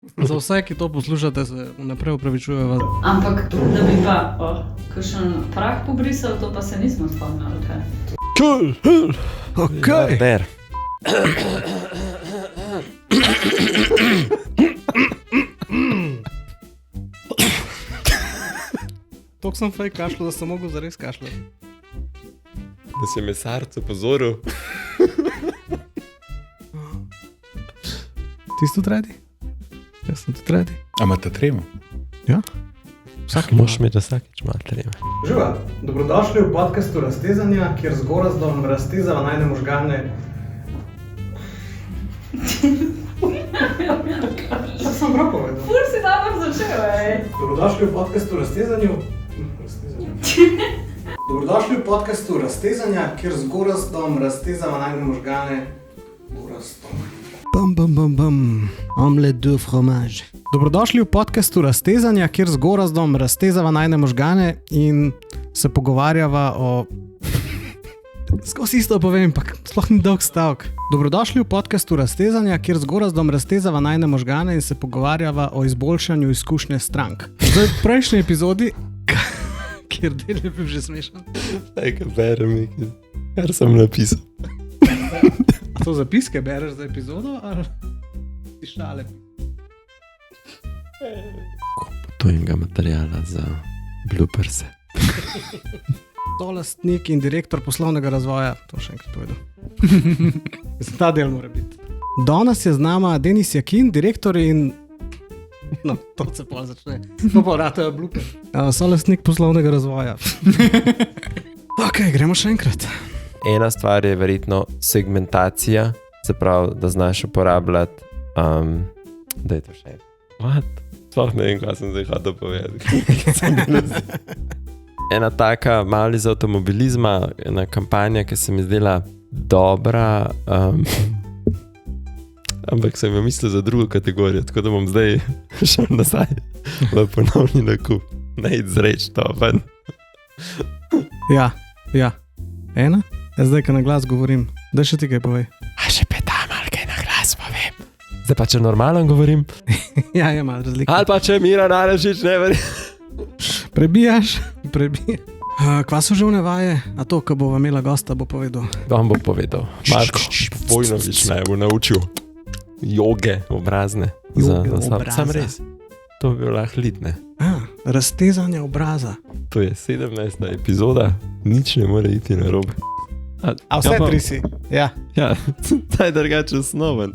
Za vse, ki to poslušate, se vnaprej opravičujejo. Ampak, da bi pa kakšen prah pobrisal, to pa se nismo spomnili, kaj? Okej. Ber. Tok sem fej kašljal, da sem mogel zares kašljati. Da si mesarcu pozoril. Ti si tudi redi? Jaz sem tudi redi. A imate tremo? Ja. Vsak Moš imeti vsakič malo treme. Živa, dobrodošli v podcastu Raztezanja, kjer z gorazdom raztezava najne možgane. Šta sem prav povedal? Ful si dobro začel, Dobrodošli v podcastu Raztezanju. Dobrodošli v podcastu Raztezanja, kjer z gorazdom raztezava najne možgane. Gorazdom. Bam. Omelette de fromage. Dobrodošli v podcastu Raztezanja, kjer z gorazdom raztezava najne možgane in se pogovarjava o... Skozi isto povem, pa sploh ni dolg stavek. Dobrodošli v podcastu Raztezanja, kjer z gorazdom raztezava najne možgane in se pogovarjava o izboljšanju izkušnje strank. Zdaj, v prejšnji epizodi, kjer del je bil že smešen. Daj, kaj berem, kar sem napisal. A to zapiske bereš za epizodo ali ti šale? Gotovega materijala za blooperse. Solastnik in direktor poslovnega razvoja, to še enkrat povedal. Ta del mora biti. Danes je z nama Denis Jakin, direktor in... No, to se pol začne. To pa ratajo blooper. Solastnik poslovnega razvoja. Ok, gremo še enkrat. Ena stvar je verjetno segmentacija, se pravi, da znaš uporabljati, da je to še. What? Sploh ne vem, kaj sem zdaj hotel povedati. Ena taka malo iz avtomobilizma, ena kampanja, ki se mi zdela dobra, ampak sem jo mislil za drugo kategorijo, tako da bom zdaj šel nazaj v ponovni nakup. Ne izreč to, ven. Ja. Ena? Zdaj, ko na glas govorim, da še ti kaj povej. A še petam, ali kaj na glas povem. Zdaj pa, če normalno govorim. Ja, je malo razlika. Ali pa, če Miran Arešič ne veri. Prebijaš. Kva so živne vaje? A to, ko bova imela gosta, bo povedal. Vam bo povedal. Marko Vojnovič naj bo naučil joge obrazne. Joge obraza. Sam res. To bi bilo lahko litne. Raztezanje obraza. To je 17. epizoda, nič ne more iti narobe. A vse tri si? Ja. Ja, ta je drugače osnoven.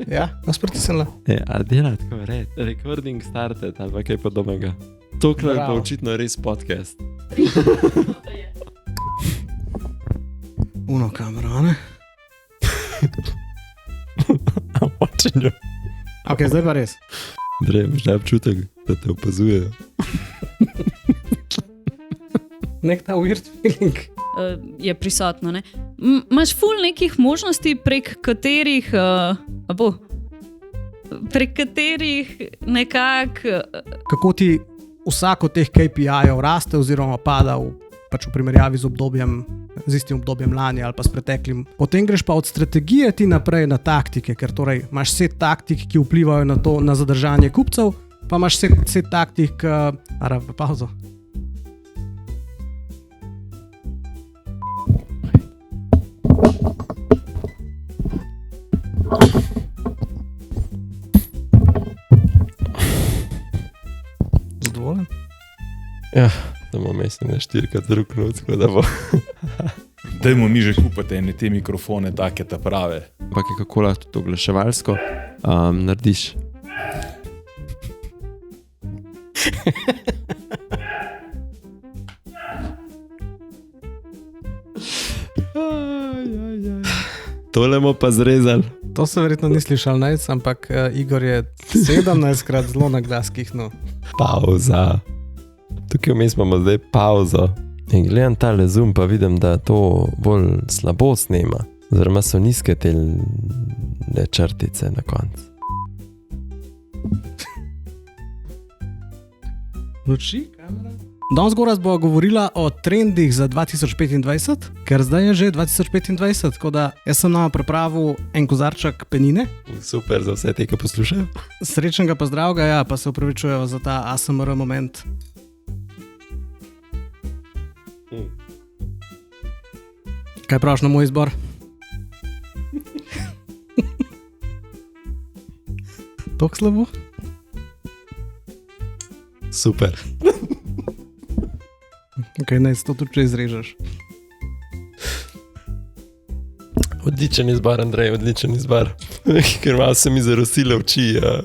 Ja, naspritisnila. A dela tako red, recording started ali pa kaj podobnega. Tokrat pa očitno res podcast. Uno kamero, ne? I'm watching you. Ok, zdaj pa res. Drej, imaš občutek, da te opazujejo. Nek ta weird feeling. Je prisotno, ne? Imaš ful nekih možnosti, prek katerih nekako... Kako ti vsak od teh KPI-jev raste oziroma pada v primerjavi z istim obdobjem lani ali pa s preteklim. Potem greš pa od strategije ti naprej na taktike, ker torej imaš set taktik, ki vplivajo na to, na zadržanje kupcev, pa imaš set taktik... Pauzo. Zadovoljen? Ja, samo mislim na 4x drug noc, da bo. Dajmo mi že kupiti ene te mikrofone, take ta prave. Ampak je kako lahko to oglaševalsko narediš. Tole bomo pa zrezali. To se verjetno ni slišal najc, ampak Igor je 17krat zelo na glas kihnil. Pauza. Tukaj vmes imamo zdaj pauzo. In gledam tale zoom, pa vidim, da to bolj slabo snema. Oziroma so nizke te črtice na koncu. Luči, kamera? Danes Gorazd bo govorila o trendih za 2025, ker zdaj je že 2025, tako da jaz sem nama pripravil en kozarček penine. Super za vse te, ki poslušajo. Srečnega pa zdravega, ja, pa se upravičujejo za ta ASMR moment. Kaj praviš na moj izbor? Tok slabo? Super. Ok, naj to tudi če izrežeš. Odličen izbor, Andrej, odličen izbor. Ker malo se mi zarosile oči. Ja.